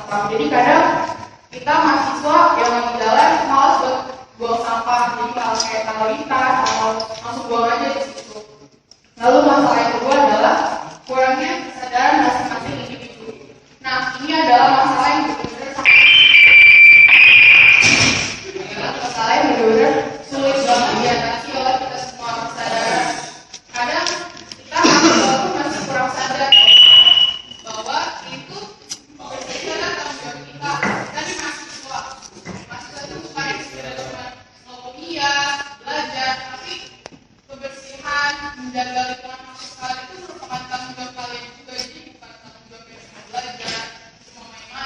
sampah. Jadi kadang kita mahasiswa yang lagi jalan malas buat buang sampah, jadi malas kayak lalu lintas atau langsung buang aja di situ. Lalu masalah yang kedua adalah kurangnya kesadaran masing-masing individu. Nah, ini adalah masalah yang benar-benar sulit banget diatasi oleh kita semua kesadaran. Kadang kita mahasiswa tuh masih kurang sadar bahwa itu kebersihan adalah tanggung jawab kita. Kita nih mahasiswa itu bukan sekedar cuma mau kuliah, belajar, tapi kebersihan, menjaga lingkungan mahasiswa itu merupakan tanggung jawab kalian juga. Jadi bukan tanggung jawab yang cuma belajar, cuma main-main.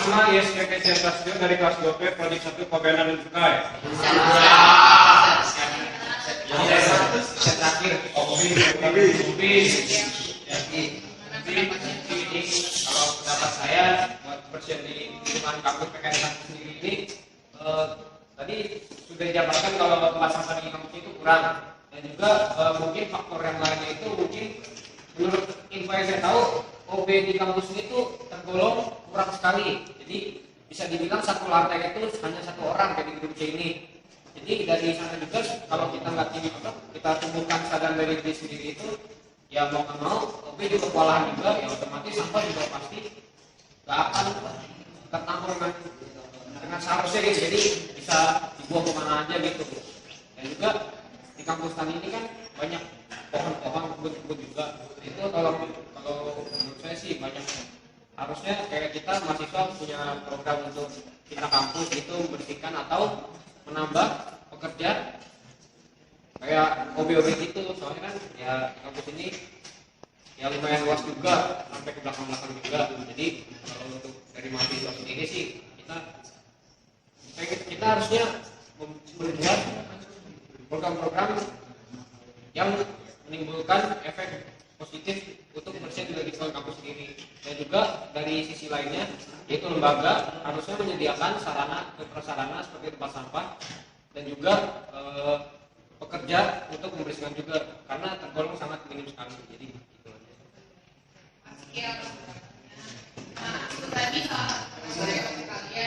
Asma ISPK Siantasio dari kelas 2P Prodi 1 Pabena dan Cukai. Yang terakhir, Obi. Ini kalau pendapat saya buat persiapan di lingkungan kampus PKN sendiri ini tadi sudah dijabarkan kalau pembahasan di kampus itu kurang, dan juga mungkin faktor yang lainnya itu mungkin menurut info yang saya tahu OB di kampus itu tergolong kurang sekali. Jadi bisa dibilang satu lantai itu hanya satu orang kayak di grup C ini. Jadi dari sana juga kalau kita nggak tinggi kita tumbuhkan kesadaran dari diri sendiri itu, ya mau nggak mau OB juga kewalahan juga, ya otomatis sampah juga pasti nggak akan tertampung dengan seharusnya gitu. Jadi bisa dibuang kemana aja gitu. Dan juga di kampus tani ini kan banyak pohon-pohon, kebun-kebun juga. Itu kalau menurut saya sih banyak. Harusnya kayak kita mahasiswa punya program untuk kita kampus itu membersihkan atau menambah pekerja kayak OB-OB gitu. Soalnya kan ya kampus ini ya lumayan luas juga sampai ke belakang-belakang juga. Jadi kalau untuk dari mahasiswa sendiri sih kita harusnya membuat program-program yang menimbulkan efek positif untuk bersih di kampus sendiri. Dan juga dari sisi lainnya, yaitu lembaga harusnya menyediakan sarana dan prasarana seperti tempat sampah dan juga pekerja untuk membersihkan juga, karena tergolong sangat minim sekali. Jadi gitu aja. Nah, itu tadi salah satu kalian